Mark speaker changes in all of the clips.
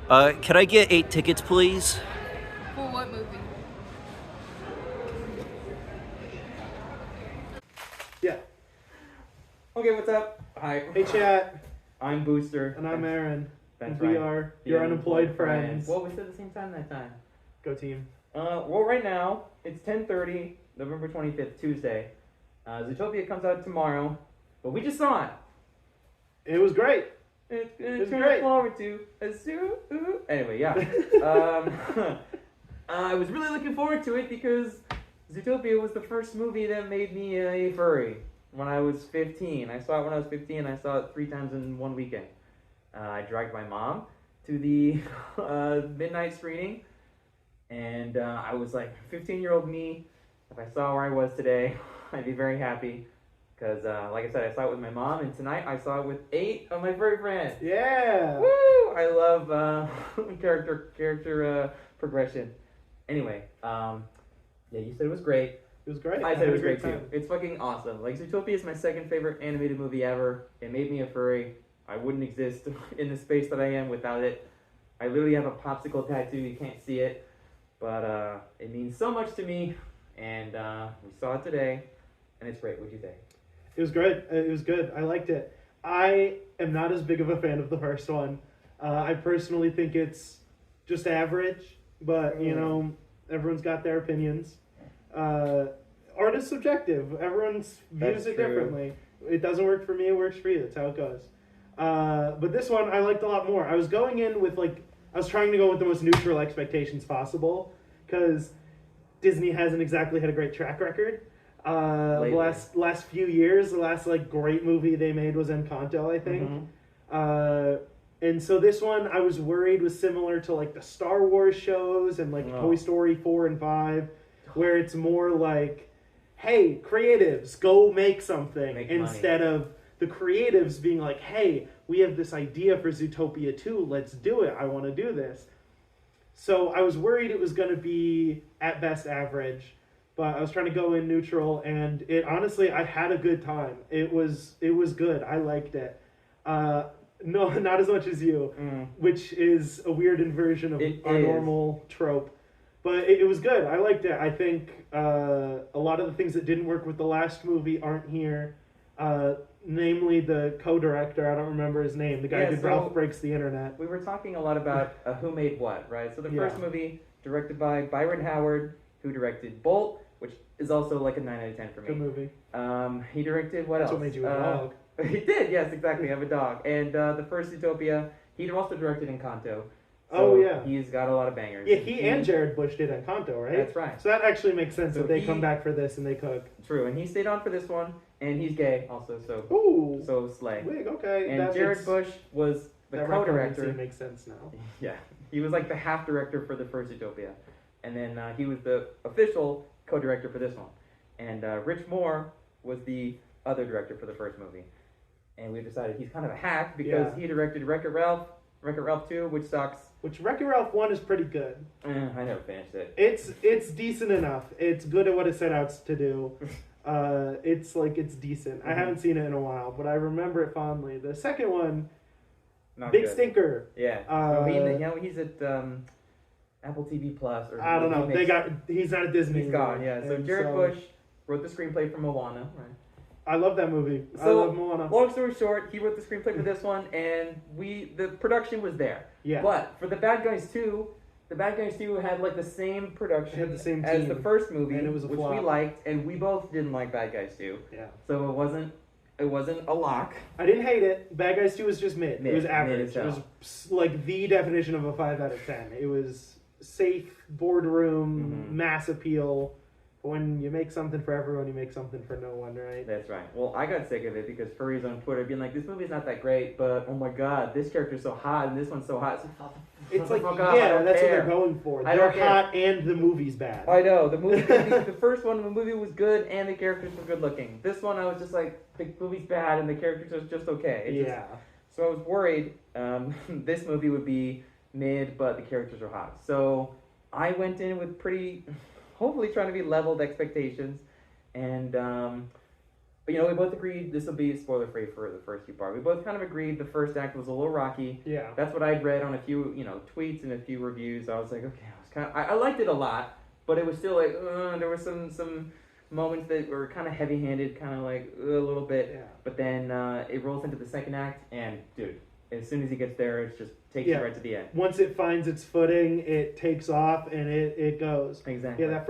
Speaker 1: Could I get 8 tickets, please?
Speaker 2: For what movie?
Speaker 3: Yeah.
Speaker 4: Okay, what's up? Hi.
Speaker 3: Hey, chat.
Speaker 4: I'm Booster.
Speaker 3: And I'm Aaron.
Speaker 4: That's
Speaker 3: and
Speaker 4: right.
Speaker 3: we are your unemployed friends.
Speaker 4: Well, we said the same time that time.
Speaker 3: Go team.
Speaker 4: Well, right now, it's 10:30, November 25th, Tuesday. Zootopia comes out tomorrow, but we just saw it.
Speaker 3: It was great.
Speaker 4: It's
Speaker 3: great.
Speaker 4: great. Forward to a zoo. Anyway, yeah. I was really looking forward to it because Zootopia was the first movie that made me a furry when I was 15. I saw it when I was 15. I saw it 3 times in one weekend. I dragged my mom to the midnight screening, and I was like, 15-year-old me, if I saw where I was today, I'd be very happy. Because, like I said, I saw it with my mom, and tonight I saw it with 8 of my furry friends.
Speaker 3: Yeah.
Speaker 4: Woo! I love character progression. Anyway, yeah, you said it was great.
Speaker 3: It was great.
Speaker 4: I said it was great
Speaker 3: time.
Speaker 4: too. It's fucking awesome. Like, Zootopia is my second favorite animated movie ever. It made me a furry. I wouldn't exist in the space that I am without it. I literally have a popsicle tattoo. You can't see it, but it means so much to me. And we saw it today, and it's great. What'd you think?
Speaker 3: It was great. It was good. I liked it. I am not as big of a fan of the first one. I personally think it's just average, but, you know, everyone's got their opinions. Art is subjective. Everyone views it differently. It doesn't work for me, it works for you. That's how it goes. But this one I liked a lot more. I was going in with, I was trying to go with the most neutral expectations possible, because Disney hasn't exactly had a great track record. Last few years, the last great movie they made was Encanto, I think. Mm-hmm. And so this one, I was worried was similar to the Star Wars shows and Toy Story 4 and 5, where it's more like, hey, creatives, go make something, instead of the creatives being like, hey, we have this idea for Zootopia 2, let's do it, I want to do this. So I was worried it was going to be, at best, average. But I was trying to go in neutral, and honestly, I had a good time. It was good. I liked it. No, not as much as you, which is a weird inversion of our normal trope. But it was good. I liked it. I think a lot of the things that didn't work with the last movie aren't here. Namely, the co-director. I don't remember his name. The guy who did Ralph Breaks the Internet.
Speaker 4: We were talking a lot about who made what, right? So the first movie, directed by Byron Howard, who directed Bolt, which is also a 9 out of 10 for me.
Speaker 3: Good movie.
Speaker 4: He directed what else?
Speaker 3: That's what made you a dog.
Speaker 4: He did, yes, exactly. I have a dog. And the first Zootopia, he also directed Encanto.
Speaker 3: So yeah.
Speaker 4: He's got a lot of bangers.
Speaker 3: Yeah, he and Jared Bush did Encanto, right?
Speaker 4: That's right.
Speaker 3: So that actually makes sense that they come back for this and they cook.
Speaker 4: True, and he stayed on for this one, and he's gay also, so
Speaker 3: Ooh.
Speaker 4: So slay.
Speaker 3: Wig, okay.
Speaker 4: And Jared Bush was the co-director.
Speaker 3: That makes sense now.
Speaker 4: Yeah, he was the half director for the first Zootopia, and then he was the official co-director for this one. And Rich Moore was the other director for the first movie. And we decided he's kind of a hack because he directed Wreck-It Ralph 2, which sucks.
Speaker 3: Which Wreck-It Ralph 1 is pretty good.
Speaker 4: I never finished it.
Speaker 3: It's decent enough. It's good at what it set out to do. It's decent. Mm-hmm. I haven't seen it in a while, but I remember it fondly. The second one,
Speaker 4: Not
Speaker 3: big
Speaker 4: good.
Speaker 3: Stinker.
Speaker 4: Yeah. He's at Apple TV Plus. Or
Speaker 3: I don't know. He's not at Disney.
Speaker 4: He's gone. Yeah. So Jared Bush wrote the screenplay for Moana. Right.
Speaker 3: I love that movie.
Speaker 4: So,
Speaker 3: I love Moana.
Speaker 4: Long story short, he wrote the screenplay for this one, and the production was there.
Speaker 3: Yeah.
Speaker 4: But for The Bad Guys 2, The Bad Guys 2 had the same production
Speaker 3: had the same
Speaker 4: as
Speaker 3: team,
Speaker 4: the first movie,
Speaker 3: and it was a
Speaker 4: which
Speaker 3: flop.
Speaker 4: we liked, and we both didn't like Bad Guys 2.
Speaker 3: Yeah.
Speaker 4: So it wasn't a lock.
Speaker 3: I didn't hate it. Bad Guys 2 was just mid. It was average.
Speaker 4: Mid
Speaker 3: it was the definition of a 5 out of 10. It was safe, boardroom, mass appeal. When you make something for everyone, you make something for no one, right?
Speaker 4: That's right. Well, I got sick of it because furries on Twitter being like, this movie's not that great, but oh my god, this character's so hot and this one's so hot.
Speaker 3: It's
Speaker 4: that's
Speaker 3: what they're going for. They're hot and the movie's bad.
Speaker 4: I know. The first one, the movie was good and the characters were good looking. This one, I was just like, the movie's bad and the characters are just okay. So I was worried this movie would be mid, but the characters are hot. So I went in with hopefully trying to be leveled expectations, and You know, we both agreed this will be spoiler free for the first few parts. We both kind of agreed the first act was a little rocky.
Speaker 3: Yeah.
Speaker 4: That's what I'd read on a few, tweets and a few reviews. I was like, okay, I liked it a lot, but it was still like, there were some moments that were kind of heavy-handed, kind of like a little bit.
Speaker 3: Yeah.
Speaker 4: But then it rolls into the second act, and dude, as soon as he gets there, it just takes you right to the end.
Speaker 3: Once it finds its footing, it takes off and it goes.
Speaker 4: Exactly.
Speaker 3: Yeah, that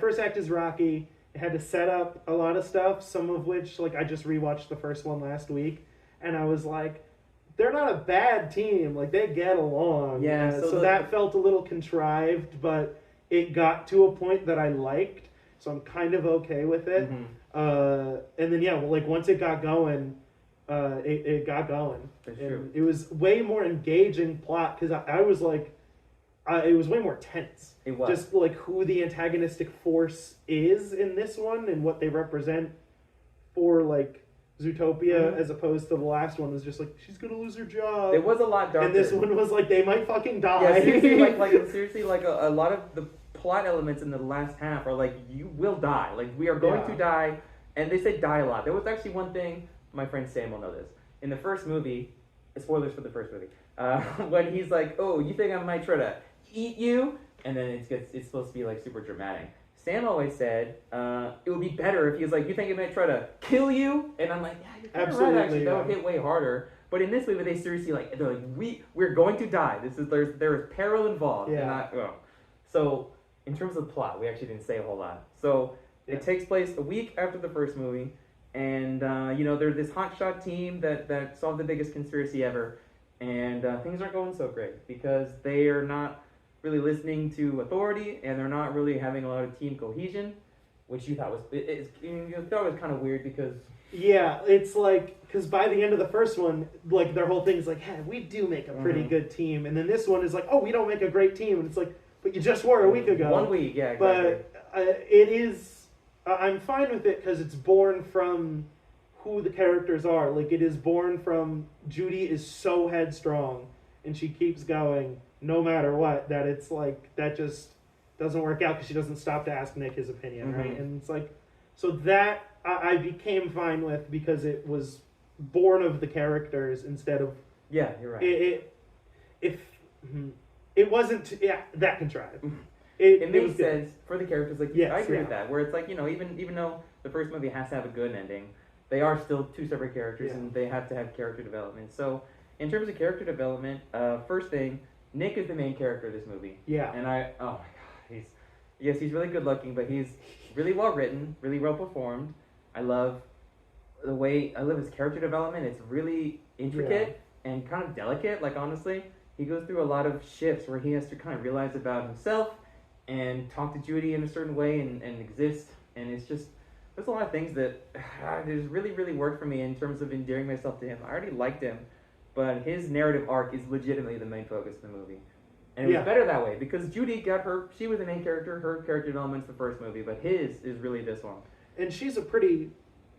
Speaker 3: first act is rocky. It had to set up a lot of stuff, some of which, like, I just rewatched the first one last week, and I was like, they're not a bad team. Like, they get along.
Speaker 4: Yeah.
Speaker 3: So that felt a little contrived, but it got to a point that I liked, so I'm kind of okay with it.
Speaker 4: Mm-hmm.
Speaker 3: And then, like, once it got going, it got going.
Speaker 4: That's true.
Speaker 3: It was way more engaging plot, because I was like, it was way more tense.
Speaker 4: It was.
Speaker 3: Just like who the antagonistic force is in this one and what they represent for like Zootopia, as opposed to the last one was just like she's gonna lose her job.
Speaker 4: It was a lot darker.
Speaker 3: And this one was like they might fucking die.
Speaker 4: Yeah, seriously, like a lot of the plot elements in the last half are like you will die. Like we are going to die, and they say die a lot. There was actually one thing. My friend Sam will know this. In the first movie, spoilers for the first movie, when he's like, "Oh, you think I might try to eat you?" And then it's supposed to be like super dramatic. Sam always said it would be better if he was like, "You think it might try to kill you?" And I'm like, "Yeah, you're kind of right. Actually, that would hit way harder." But in this movie, they seriously they're like, we're going to die. There is peril involved.
Speaker 3: Yeah.
Speaker 4: So in terms of plot, we actually didn't say a whole lot. So it takes place a week after the first movie, and they're this hotshot team that solved the biggest conspiracy ever, and things aren't going so great because they are not really listening to authority, and they're not really having a lot of team cohesion, which you thought was kind of weird because
Speaker 3: it's like because by the end of the first one, like their whole thing is like, hey, we do make a pretty good team, and then this one is like, oh, we don't make a great team, and it's like, but you just were a week ago.
Speaker 4: 1 week, yeah, exactly.
Speaker 3: But it is. I'm fine with it because it's born from who the characters are. Like it is born from Judy is so headstrong, and she keeps going no matter what, that it's like that just doesn't work out because she doesn't stop to ask Nick his opinion, right? And it's like, so that I became fine with because it was born of the characters instead of
Speaker 4: you're right.
Speaker 3: It wasn't that contrived.
Speaker 4: It makes sense for the characters. Like
Speaker 3: yes,
Speaker 4: I agree with that. Where it's like even though the first movie has to have a good ending, they are still two separate characters and they have to have character development. So in terms of character development, first thing. Nick is the main character of this movie. Yeah. And oh my god, he's really good looking, but he's really well written, really well performed. I love his character development. It's really intricate and kind of delicate. Like honestly, he goes through a lot of shifts where he has to kind of realize about himself and talk to Judy in a certain way and exist. And it's just, there's a lot of things that just really, really worked for me in terms of endearing myself to him. I already liked him. But his narrative arc is legitimately the main focus of the movie. And it was better that way, because Judy she was the main character, her character development's the first movie, but his is really this one.
Speaker 3: And she's a pretty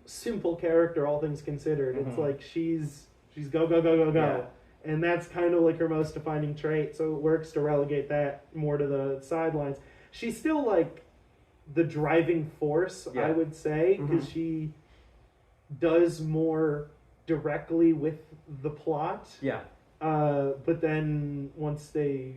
Speaker 3: simple character, all things considered. Mm-hmm. It's like she's go, go, go, go, go. Yeah. And that's kind of like her most defining trait, so it works to relegate that more to the sidelines. She's still like the driving force, I would say, because she does more directly with the plot. Yeah. But then once the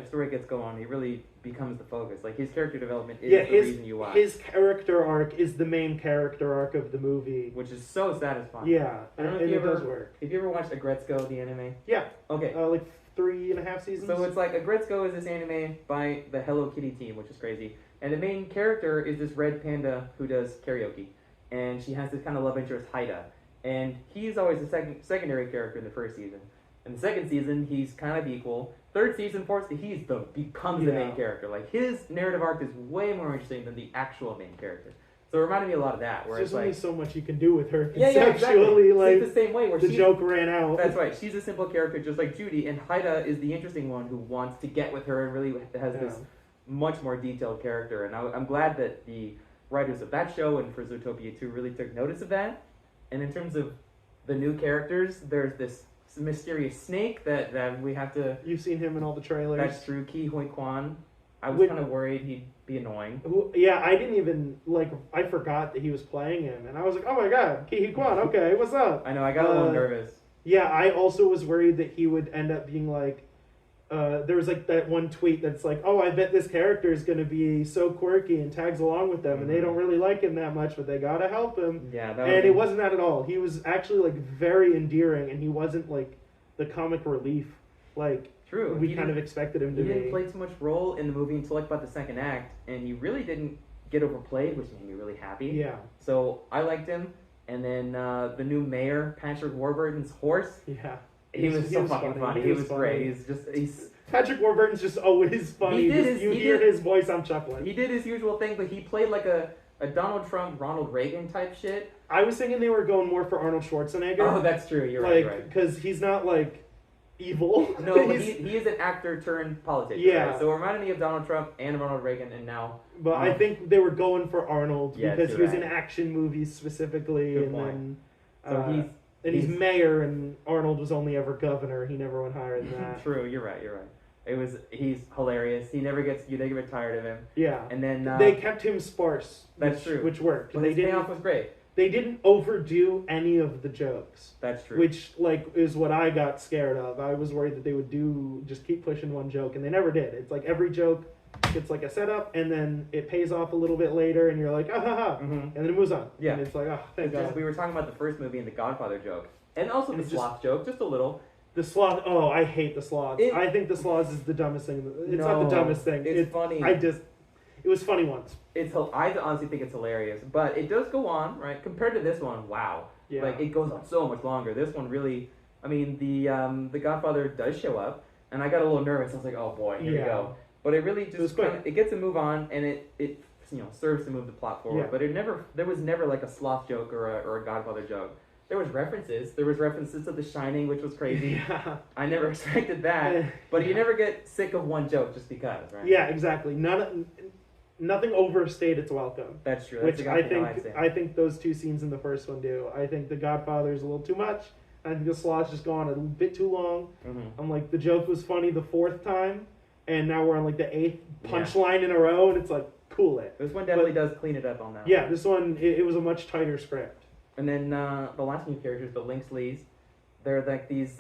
Speaker 4: story gets going, he really becomes the focus. Like his character development is the reason you watch.
Speaker 3: His character arc is the main character arc of the movie,
Speaker 4: which is so satisfying.
Speaker 3: Yeah, and it does work.
Speaker 4: Have you ever watched Agretzko, the anime?
Speaker 3: Yeah.
Speaker 4: Okay.
Speaker 3: Like 3.5 seasons.
Speaker 4: So it's like Agretzko is this anime by the Hello Kitty team, which is crazy. And the main character is this red panda who does karaoke, and she has this kind of love interest, Haida. And he's always the secondary character in the first season. In the second season, he's kind of equal. Third season, fourth, he becomes the main character. Like his narrative arc is way more interesting than the actual main character. So it reminded me a lot of that. Where
Speaker 3: there's
Speaker 4: it's
Speaker 3: only
Speaker 4: like,
Speaker 3: so much you can do with her
Speaker 4: conceptually. Yeah, exactly.
Speaker 3: Like
Speaker 4: it's the same way where
Speaker 3: the joke ran out.
Speaker 4: That's right. She's a simple character, just like Judy, and Haida is the interesting one who wants to get with her and really has this much more detailed character. And I'm glad that the writers of that show and for Zootopia 2 really took notice of that. And in terms of the new characters, there's this mysterious snake that we have to...
Speaker 3: You've seen him in all the trailers.
Speaker 4: That's true. Ki Hoi Kwan. I was kind of worried be annoying.
Speaker 3: Yeah, I didn't even I forgot that he was playing him, and I was like, oh my god, Ki Kwan, okay, what's up?
Speaker 4: I know, I got a little nervous.
Speaker 3: Yeah, I also was worried that he would end up being like. There was like that one tweet that's like, oh, I bet this character is going to be so quirky and tags along with them, and they don't really like him that much, but they gotta help him.
Speaker 4: Yeah,
Speaker 3: it wasn't that at all. He was actually like very endearing, and he wasn't like the comic relief like
Speaker 4: true.
Speaker 3: we kind of expected him to be.
Speaker 4: He didn't play too much role in the movie until like about the second act, and he really didn't get overplayed, which made me really happy.
Speaker 3: Yeah.
Speaker 4: So I liked him, and then the new mayor, Patrick Warburton's horse.
Speaker 3: Yeah.
Speaker 4: He was so fucking funny. He was great. He's
Speaker 3: Patrick Warburton's just always funny. You hear his voice, I'm chuckling.
Speaker 4: He did his usual thing, but he played like a Donald Trump, Ronald Reagan type shit.
Speaker 3: I was thinking they were going more for Arnold Schwarzenegger.
Speaker 4: Oh, that's true. You're right.
Speaker 3: Because he's not like evil.
Speaker 4: No, but he is an actor turned politician.
Speaker 3: Yeah.
Speaker 4: Right? So it reminded me of Donald Trump and Ronald Reagan, and now.
Speaker 3: But I think they were going for Arnold because he was in action movies specifically.
Speaker 4: Good point. So
Speaker 3: he's mayor, and Arnold was only ever governor. He never went higher than that.
Speaker 4: True, you're right. He's hilarious. You never get tired of him.
Speaker 3: Yeah.
Speaker 4: And then
Speaker 3: they kept him sparse.
Speaker 4: That's true.
Speaker 3: Which worked.
Speaker 4: But his payoff was great.
Speaker 3: They didn't overdo any of the jokes.
Speaker 4: That's true.
Speaker 3: Which is what I got scared of. I was worried that they would just keep pushing one joke, and they never did. It's like every joke gets like a setup, and then it pays off a little bit later, and you're like, ah ha ha, and then it moves on.
Speaker 4: Yeah.
Speaker 3: And it's like, oh, thank God.
Speaker 4: We were talking about the first movie and the Godfather joke, and also the sloth joke, just a little.
Speaker 3: The sloth. Oh, I hate the sloths. I think the sloths is the dumbest thing. It's not the dumbest thing.
Speaker 4: It's funny.
Speaker 3: It was funny once.
Speaker 4: I honestly think it's hilarious, but it does go on, right? Compared to this one, wow.
Speaker 3: Yeah.
Speaker 4: Like it goes on so much longer. This one really. I mean, the Godfather does show up, and I got a little nervous. I was like, oh boy, here we go. But it really just it gets to move on, and it serves to move the plot forward.
Speaker 3: Yeah.
Speaker 4: But there was never like a sloth joke or a Godfather joke. There was references. There was references to The Shining, which was crazy.
Speaker 3: Yeah.
Speaker 4: I never expected that. But you never get sick of one joke just because, right?
Speaker 3: Yeah, exactly. Nothing overstayed its welcome.
Speaker 4: That's true.
Speaker 3: Which I think those two scenes in the first one do. I think The Godfather is a little too much. I think the sloth's just gone a bit too long. Mm-hmm. I'm like, the joke was funny the fourth time, and now we're on like the eighth punchline in a row, and it's like, cool it.
Speaker 4: This one definitely does clean it up on that.
Speaker 3: Yeah, this one, it was a much tighter script.
Speaker 4: And then the last new characters, the Lynxleys, they're like this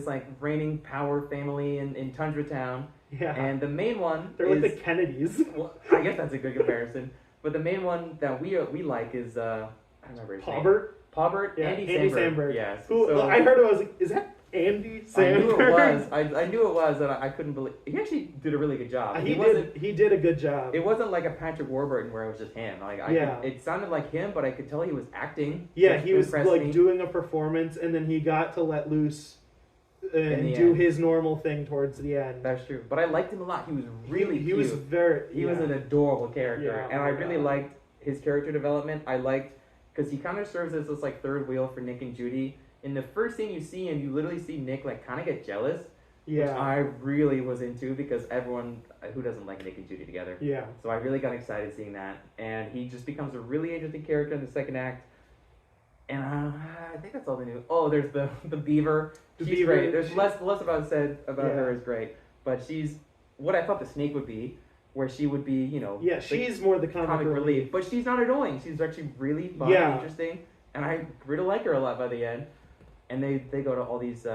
Speaker 4: like reigning power family in Tundra Town.
Speaker 3: Yeah.
Speaker 4: And the main one
Speaker 3: they're like the Kennedys.
Speaker 4: Well, I guess that's a good comparison. But the main one that we like is I don't remember his name. Paubert.
Speaker 3: Yeah,
Speaker 4: Andy
Speaker 3: Samberg.
Speaker 4: Yes.
Speaker 3: I heard it. I was like, is that Andy Samberg?
Speaker 4: I knew it was. I knew it was, and I couldn't believe. He actually did a really good job.
Speaker 3: He did a good job.
Speaker 4: It wasn't like a Patrick Warburton where it was just him. It sounded like him, but I could tell he was acting.
Speaker 3: Yeah, he was like doing a performance, and then he got to let loose and do his normal thing towards the end.
Speaker 4: That's true. But I liked him a lot. He was really cute. He was an adorable character, and I really liked his character development. I liked because he kind of serves as this like third wheel for Nick and Judy. In the first scene you see him, you literally see Nick like kind of get jealous. Yeah. Which I really was into because everyone who doesn't like Nick and Judy together. Yeah. So I really got excited seeing that, and he just becomes a really interesting character in the second act. And I think that's all they knew. Oh, there's the beaver. She's great. There's less about said about her is great, but she's what I thought the snake would be, where she would be,
Speaker 3: she's more the comic relief,
Speaker 4: but she's not annoying. She's actually really fun and interesting, and I really like her a lot by the end. And they go to all these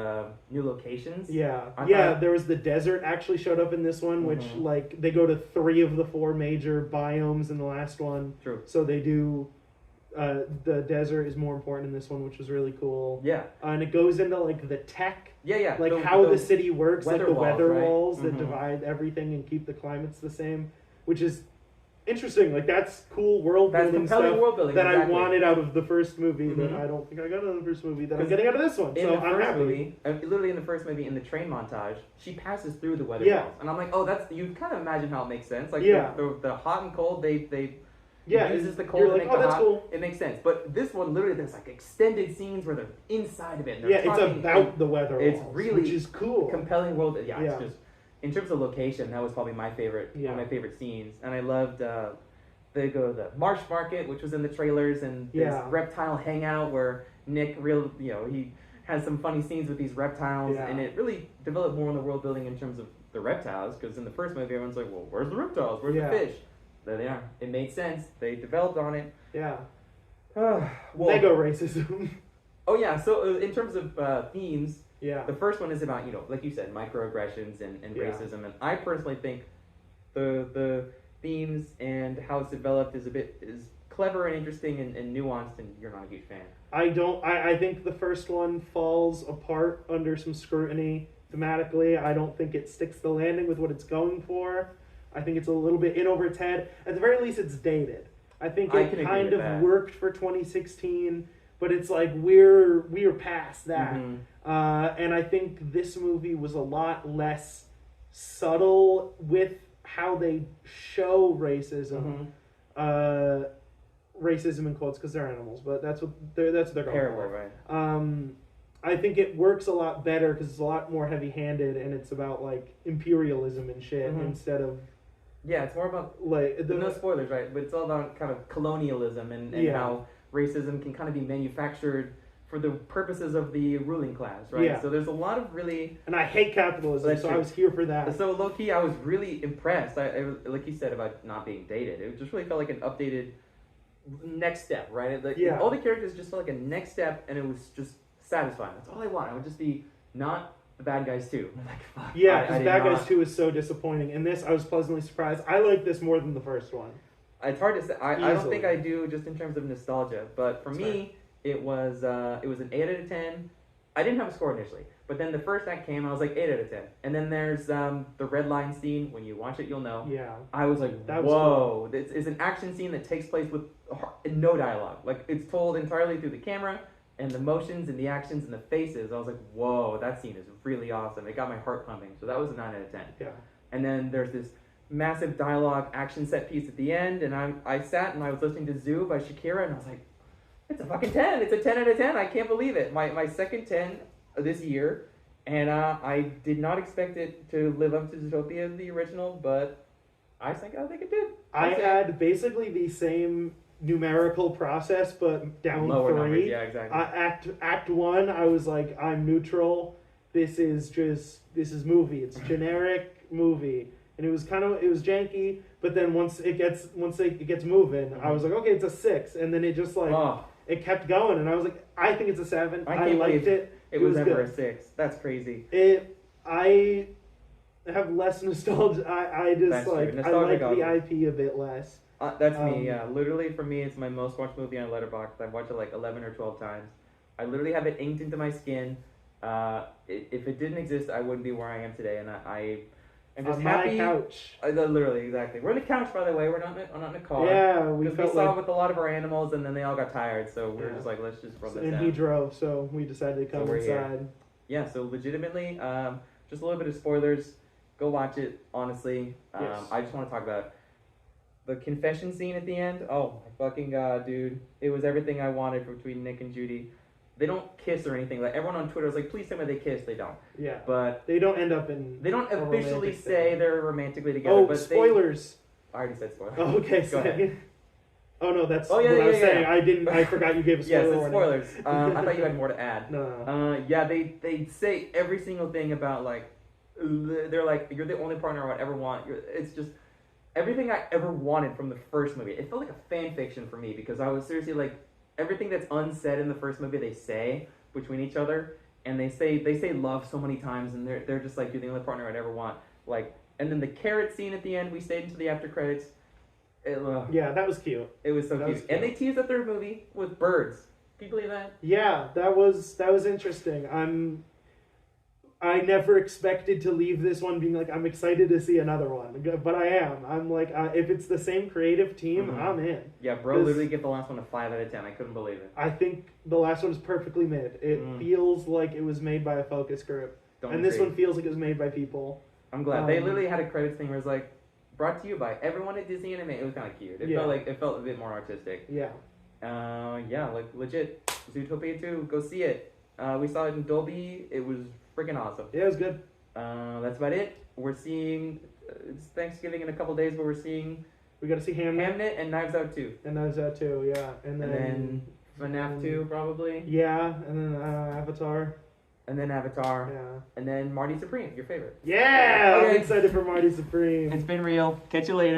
Speaker 4: new locations.
Speaker 3: There was the desert actually showed up in this one, which like they go to 3 of the 4 major biomes in the last one.
Speaker 4: True.
Speaker 3: So they do. The desert is more important in this one, which was really cool.
Speaker 4: Yeah.
Speaker 3: And it goes into like the tech.
Speaker 4: Yeah.
Speaker 3: Like how the city works, like the weather
Speaker 4: right?
Speaker 3: walls that divide everything and keep the climates the same, which is interesting. Like that's cool world building stuff that I wanted out of the first movie that I don't think I got out of the first movie that I'm getting out of this one. So I'm happy.
Speaker 4: Movie, literally in the first movie, in the train montage, she passes through the weather walls, and I'm like, oh, that's you kind of imagine how it makes sense. Like the hot and cold, they uses the cold to make the hot. Cool. It makes sense. But this one, literally, there's like extended scenes where they're inside of it. And
Speaker 3: it's about the weather walls,
Speaker 4: it's really
Speaker 3: which is cool.
Speaker 4: Compelling world. Yeah, it's just in terms of location, that was probably my favorite. One of my favorite scenes, and I loved. They go to the Marsh Market, which was in the trailers, and this reptile hangout where Nick he has some funny scenes with these reptiles, and it really developed more in the world building in terms of the reptiles. Because in the first movie, everyone's like, "Well, where's the reptiles? Where's the fish?" There they are. It made sense. They developed on it.
Speaker 3: Yeah.
Speaker 4: Well,
Speaker 3: Mega racism.
Speaker 4: Oh yeah. So in terms of themes,
Speaker 3: Yeah.
Speaker 4: the first one is about, like you said, microaggressions and
Speaker 3: Yeah.
Speaker 4: racism, and I personally think the themes and how it's developed is clever and interesting and nuanced, and you're not a huge fan.
Speaker 3: I think the first one falls apart under some scrutiny thematically. I don't think it sticks the landing with what it's going for. I think it's a little bit in over its head. At the very least, it's dated. I think
Speaker 4: I
Speaker 3: it
Speaker 4: can agree
Speaker 3: kind
Speaker 4: with
Speaker 3: of
Speaker 4: that.
Speaker 3: worked for 2016, but it's like we're past that.
Speaker 4: Mhm.
Speaker 3: And I think this movie was a lot less subtle with how they show racism.
Speaker 4: Mhm.
Speaker 3: Racism in quotes because they're animals, but that's what they're going
Speaker 4: Terrible,
Speaker 3: for.
Speaker 4: right?
Speaker 3: I think it works a lot better because it's a lot more heavy-handed and it's about like imperialism and shit
Speaker 4: Mhm.
Speaker 3: instead of
Speaker 4: Yeah, it's more about
Speaker 3: like
Speaker 4: no spoilers, right? But it's all about kind of colonialism and
Speaker 3: Yeah.
Speaker 4: how racism can kind of be manufactured for the purposes of the ruling class, right?
Speaker 3: Yeah.
Speaker 4: So there's a lot of really.
Speaker 3: And I hate capitalism,
Speaker 4: That's
Speaker 3: so I
Speaker 4: true.
Speaker 3: was here for that.
Speaker 4: So low key, I was really impressed. I like you said about not being dated. It just really felt like an updated next step, right? Like,
Speaker 3: Yeah.
Speaker 4: all the characters just felt like a next step, and it was just satisfying. That's all I want. I would just be not the bad guys too. Like, fuck,
Speaker 3: Yeah,
Speaker 4: I
Speaker 3: because
Speaker 4: did
Speaker 3: Bad
Speaker 4: not-
Speaker 3: Guys 2 is so disappointing. In this, I was pleasantly surprised. I like this more than the first one.
Speaker 4: It's hard to say. I don't
Speaker 3: Easily.
Speaker 4: think I do, just in terms of nostalgia. But for
Speaker 3: That's
Speaker 4: me, it was an 8 out of 10. I didn't have a score initially, but then the first act came, I was like 8 out of 10. And then there's the red line scene. When you watch it, you'll know.
Speaker 3: Yeah.
Speaker 4: I was like,
Speaker 3: That was
Speaker 4: whoa! This is an action scene that takes place with no dialogue. Like, it's told entirely through the camera and the motions and the actions and the faces. I was like, whoa! That scene is really awesome. It got my heart pumping. So that was a 9 out of 10.
Speaker 3: Yeah.
Speaker 4: And then there's this massive dialogue action set piece at the end, and I sat and I was listening to Zoo by Shakira, and I was like, it's a fucking 10. It's a 10 out of 10. I can't believe it. My second 10 this year, and I did not expect it to live up to Zootopia, the original, but I think it did.
Speaker 3: I had basically the same numerical process, but down
Speaker 4: Lower
Speaker 3: 3.
Speaker 4: numbers, yeah, exactly.
Speaker 3: Act 1, I was like, I'm neutral. This is movie. It's generic movie. And it was janky, but then once it gets moving, I was like, okay, it's a 6, and then it just like it kept going, and I was like, I think it's a 7. I liked it.
Speaker 4: It was ever
Speaker 3: good.
Speaker 4: a 6. That's crazy.
Speaker 3: I have less nostalgia. I just
Speaker 4: That's
Speaker 3: like
Speaker 4: true.
Speaker 3: I like
Speaker 4: Nostalgic
Speaker 3: the IP a bit less.
Speaker 4: That's me, yeah. Literally, for me, it's my most watched movie on Letterboxds. I've watched it like 11 or 12 times. I literally have it inked into my skin. If it didn't exist, I wouldn't be where I am today, and I'm just
Speaker 3: On
Speaker 4: happy.
Speaker 3: my couch.
Speaker 4: Literally, exactly. We're on the couch, by the way. We're not in a car.
Speaker 3: Yeah, we
Speaker 4: Because
Speaker 3: felt
Speaker 4: we saw
Speaker 3: like,
Speaker 4: it with a lot of our animals, and then they all got tired, so we were
Speaker 3: Yeah.
Speaker 4: just like, let's just run this
Speaker 3: and
Speaker 4: down.
Speaker 3: he drove, so we decided to come
Speaker 4: we're here.
Speaker 3: inside.
Speaker 4: Yeah, so legitimately, just a little bit of spoilers. Go watch it, honestly.
Speaker 3: Yes.
Speaker 4: I just want to talk about the confession scene at the end. Oh my fucking god, dude. It was everything I wanted from between Nick and Judy. They don't kiss or anything. Like, everyone on Twitter was like, please tell me they kiss. They don't.
Speaker 3: Yeah,
Speaker 4: But
Speaker 3: they don't end up in.
Speaker 4: they don't
Speaker 3: a
Speaker 4: officially
Speaker 3: romantic
Speaker 4: say
Speaker 3: thing.
Speaker 4: they're romantically together.
Speaker 3: Oh,
Speaker 4: but
Speaker 3: spoilers!
Speaker 4: I already said spoilers.
Speaker 3: Oh, okay,
Speaker 4: Go ahead.
Speaker 3: sorry. Oh no, that's
Speaker 4: Oh, yeah,
Speaker 3: what I was
Speaker 4: yeah,
Speaker 3: saying.
Speaker 4: yeah.
Speaker 3: I forgot you gave a spoiler
Speaker 4: Yes, it's
Speaker 3: warning.
Speaker 4: spoilers. I thought you had more to add.
Speaker 3: No.
Speaker 4: Yeah, they say every single thing about, like, they're like, you're the only partner I would ever want. It's just everything I ever wanted from the first movie. It felt like a fan fiction for me because I was seriously like, everything that's unsaid in the first movie they say between each other, and they say love so many times, and they're just like, you're the only partner I'd ever want. Like, and then the carrot scene at the end, we stayed into the after credits.
Speaker 3: Yeah, that was cute.
Speaker 4: It was so
Speaker 3: That was
Speaker 4: cute. And they teased a third movie with birds. Can you believe that?
Speaker 3: Yeah, that was interesting. I never expected to leave this one being like, I'm excited to see another one, but I am. I'm like, if it's the same creative team,
Speaker 4: Mhm.
Speaker 3: I'm in.
Speaker 4: Yeah, bro,
Speaker 3: 'Cause
Speaker 4: literally give the last one a 5 out of 10. I couldn't believe it.
Speaker 3: I think the last one is perfectly mid. It feels like it was made by a focus group, and this
Speaker 4: agree.
Speaker 3: one feels like it was made by people.
Speaker 4: I'm glad. They literally had a credits thing where it's like, brought to you by everyone at Disney Anime. It was kind of cute. It felt a bit more artistic.
Speaker 3: Yeah.
Speaker 4: Yeah, like legit. Zootopia 2, go see it. We saw it in Dolby. It was freaking awesome.
Speaker 3: Yeah, it was good.
Speaker 4: That's about it. We're seeing it's Thanksgiving in a couple days, but we're seeing
Speaker 3: We got to see
Speaker 4: Hamnet and Knives Out 2.
Speaker 3: and that was that too. Yeah, and then
Speaker 4: FNAF 2 probably.
Speaker 3: Yeah, and then Avatar.
Speaker 4: And then Avatar.
Speaker 3: Yeah.
Speaker 4: And then Marty Supreme, your favorite.
Speaker 3: Yeah,
Speaker 4: Okay.
Speaker 3: I'm excited for Marty Supreme.
Speaker 4: It's been real. Catch you later.